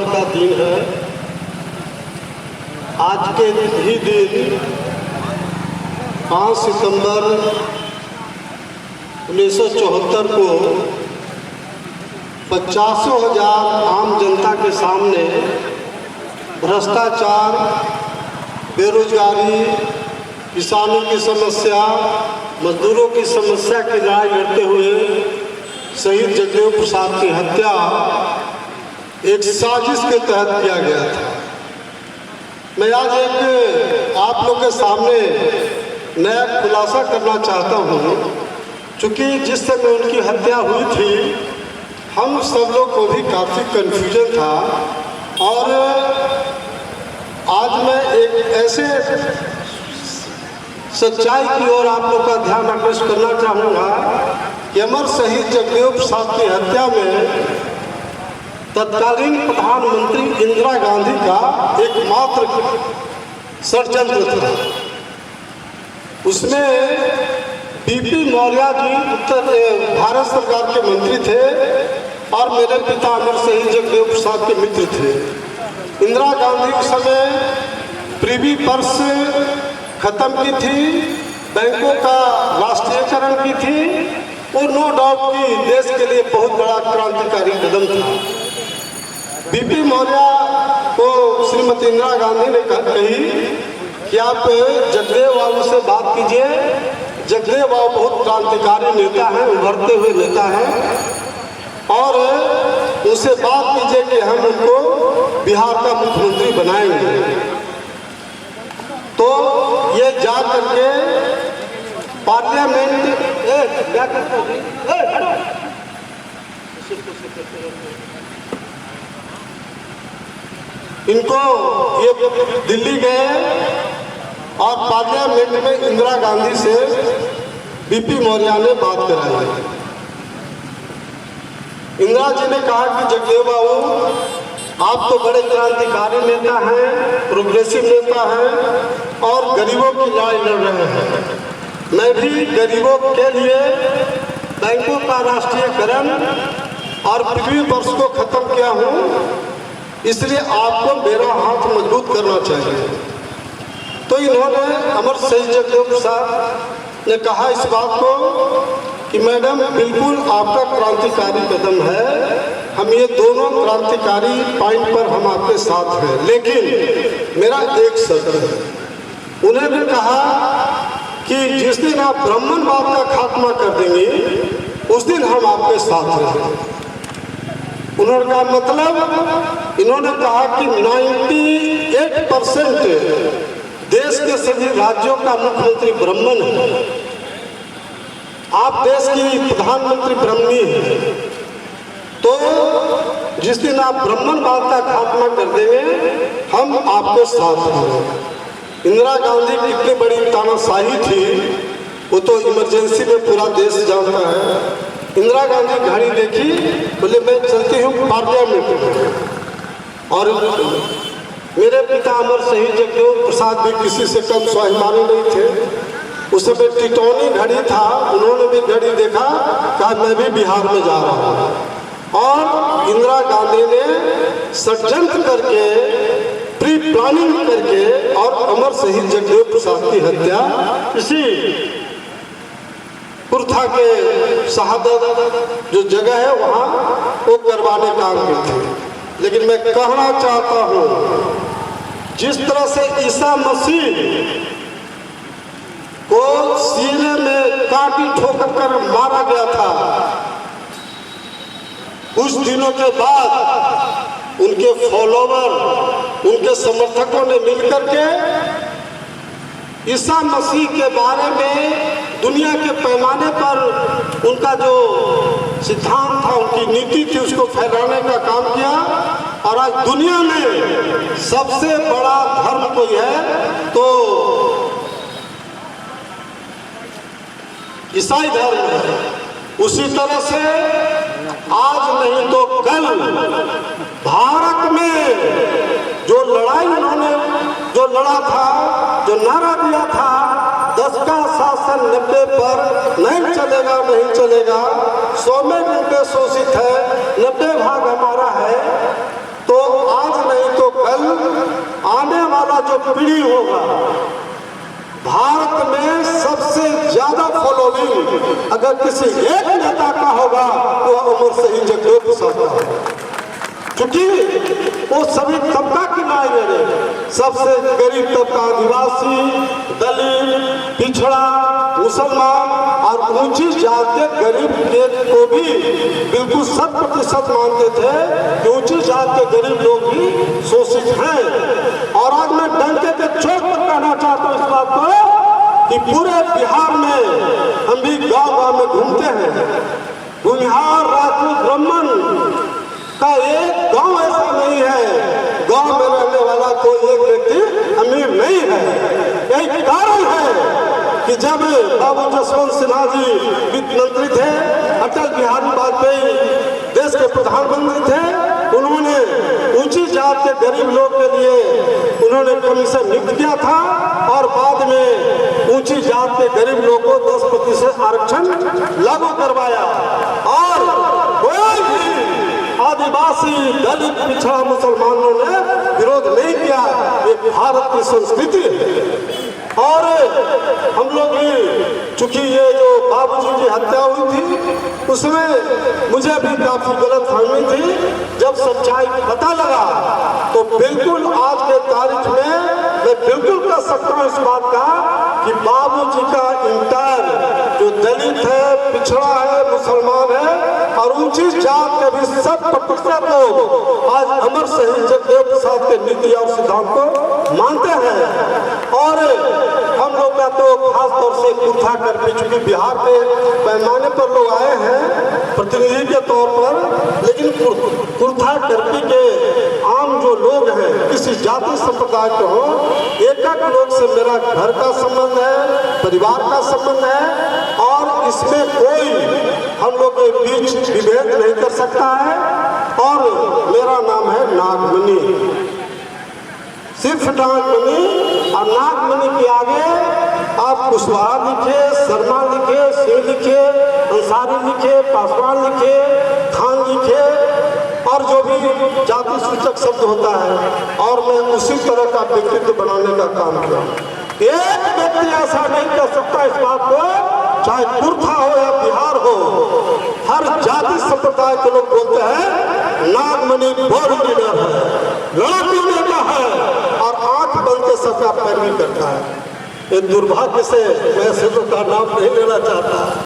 का दिन है। आज के ही दिन 5 सितंबर 1974 को 50,000 आम जनता के सामने भ्रष्टाचार, बेरोजगारी, किसानों की समस्या, मजदूरों की समस्या की लड़ाई लड़ते हुए शहीद जगदेव प्रसाद की हत्या एक साजिश के तहत किया गया था। मैं आज एक आप लोग के सामने नया खुलासा करना चाहता हूँ। चूँकि जिस समय उनकी हत्या हुई थी, हम सब लोग को भी काफ़ी कन्फ्यूजन था, और आज मैं एक ऐसे सच्चाई की ओर आप लोग का ध्यान आकर्षित करना चाहूँगा कि अमर शहीद जगदेव प्रसाद की हत्या में तत्कालीन प्रधानमंत्री इंदिरा गांधी का एकमात्र षड्यंत्र था। उसमें बीपी मौर्य जी भारत सरकार के मंत्री थे और मेरे पिता अमर शहीद जगदेव प्रसाद के मित्र थे। इंदिरा गांधी उस समय प्रिवी पर्स खत्म की थी, बैंकों का राष्ट्रीयकरण की थी, और नो डाउट की देश के लिए बहुत बड़ा क्रांतिकारी कदम था। बीपी मौर्य को श्रीमती इंदिरा गांधी ने कही कि आप जगदेव बाबू से बात कीजिए। जगदेव बाबू बहुत क्रांतिकारी नेता हैं, उभरते हुए नेता हैं, और उनसे बात कीजिए कि हम उनको बिहार का मुख्यमंत्री बनाएंगे। तो ये जा करके पार्लियामेंट इनको ये दिल्ली गए और पार्लियामेंट में इंदिरा गांधी से बीपी मौर्य ने बात कराई। इंदिरा जी ने कहा कि जगदेव बाबू, आप तो बड़े क्रांतिकारी नेता हैं, प्रोग्रेसिव नेता हैं और गरीबों की लड़ाई लड़ रहे हैं। मैं भी गरीबों के लिए बैंकों का राष्ट्रीयकरण और पृथ्वी वर्ष को खत्म किया हूँ, इसलिए आपको मेरा हाथ मजबूत करना चाहिए। तो इन्होंने अमर शहीद जगदेव प्रसाद ने कहा इस बात को कि मैडम बिल्कुल आपका क्रांतिकारी कदम है, हम ये दोनों क्रांतिकारी पॉइंट पर हम आपके साथ हैं, लेकिन मेरा एक शर्त है। उन्हें भी कहा कि जिस दिन आप ब्राह्मणवाद का खात्मा कर देंगे उस दिन हम आपके साथ रहेंगे। उन्होंने कहा मतलब, इन्होंने कहा कि 98% देश के सभी राज्यों का मुख्यमंत्री ब्राह्मण है, आप देश की प्रधानमंत्री ब्राह्मणी है, तो जिस दिन आप ब्राह्मणवाद का खात्मा कर देंगे हम आपके साथ हैं। इंदिरा गांधी की इतनी बड़ी तानाशाही थी, वो तो इमरजेंसी में पूरा देश जानता है। इंदिरा गांधी घड़ी देखी, बोले मैं चलती हूँ पार्लियामेंट में, और मेरे पिता अमर शहीद जगदेव प्रसाद भी किसी से कम स्वाभिमानी नहीं थे। उस समय टिटौनी घड़ी था, उन्होंने भी घड़ी देखा, कहा मैं भी बिहार में जा रहा हूँ, और इंदिरा गांधी ने षड्यंत्र करके, प्री प्लानिंग करके और अमर शहीद जगदेव प्रसाद की हत्या इसी कुर्था के शहादत जो जगह है वहाँ वो करवाने काम की थी। लेकिन मैं कहना चाहता हूँ, जिस तरह से ईसा मसीह को सीने में कांटी ठोकर कर मारा गया था, कुछ दिनों के बाद उनके फॉलोवर, उनके समर्थकों ने मिलकर के ईसा मसीह के बारे में दुनिया के पैमाने पर उनका जो सिद्धांत था, उनकी नीति थी, उसको फैलाने का काम किया। और आज दुनिया में सबसे बड़ा धर्म कोई है तो ईसाई धर्म है। उसी तरह से आज नहीं तो कल भारत में जो लड़ाई उन्होंने जो लड़ा था, जो नारा दिया था, 10 का शासन 90 पर नहीं चलेगा, नहीं चलेगा, 100 में 90 शोषित है, 90 भाग हमारा है, तो वाला जो पीढ़ी होगा, भारत में सबसे ज्यादा फॉलोइंग अगर किसी एक नेता का होगा तो अमर शहीद जगदेव प्रसाद का होगा, क्योंकि वो सभी तबका की मायने सबसे गरीब तबका, आदिवासी, दलित, पिछड़ा, मुसलमान और ऊंची जात के गरीब को भी बिल्कुल 100% मानते थे कि ऊंची जात के गरीब लोग भी शोषित हैं। और आज मैं डंके के चोट पर कहना चाहता हूँ इस बात को कि पूरे बिहार में हम भी गांव-गांव में घूमते हैं, भूमिहार, राजपूत, ब्राह्मण का एक गांव ऐसा नहीं है, गांव में रहने वाला कोई एक व्यक्ति अमीर नहीं है। यही कारण है कि जब बाबू जसवंत सिन्हा जी वित्त मंत्री थे, अटल बिहारी वाजपेयी देश के प्रधानमंत्री थे, उन्होंने ऊंची जात के गरीब लोग के लिए उन्होंने कमीशन नियुक्त किया था और बाद में ऊंची जात के गरीब लोग को 10% आरक्षण लागू करवाया। और कोई भी आदिवासी, दलित, पिछड़ा, मुसलमानों ने विरोध नहीं किया। ये भारत की संस्कृति है। और हम लोग भी, चूंकि ये जो बाबूजी की हत्या हुई थी उसमें मुझे भी काफी गलतफहमी थी, जब सच्चाई पता लगा तो बिल्कुल आज के तारीख में मैं बिल्कुल कह सकता हूँ इस बात का कि बाबूजी का इंटायर जो दलित है, पिछड़ा है, मुसलमान है और ऊंची जात के भी 100% लोग आज अमर शहीद जगदेव प्रसाद के नीति और सिद्धांत को मानते हैं। और हम लोग का तो खास तौर से कुर्था करपी, चूंकि बिहार के पैमाने पर लोग आए हैं प्रतिनिधि के तौर पर, लेकिन कुर्था करपी के आम जो लोग हैं, किसी जाति संप्रदाय के हो, एक लोग से मेरा घर का संबंध है, परिवार का संबंध है और इसमें कोई हम लोग के बीच विभेद नहीं कर सकता है। और मेरा नाम है नागमणि, सिर्फ नागमणि, और नागमणि के आगे आप कुशवाहा लिखे, शर्मा लिखे, सिंह लिखे, अंसारी लिखे, पासवान लिखे, खान लिखे और जो भी जाति सूचक शब्द होता है, और मैं उसी तरह का व्यक्तित्व बनाने का काम किया। एक व्यक्ति ऐसा नहीं कर सकता इस बात को, चाहे कुर्था हो या बिहार हो, हर जाति संप्रदाय के लोग बोलते हैं नागमणि बोर्ड लीडर है, लड़ाकू नेता है और आंख बंद के सबका पैरवी करता है। ये दुर्भाग्य से मैं सिर्फ का नाम नहीं लेना चाहता।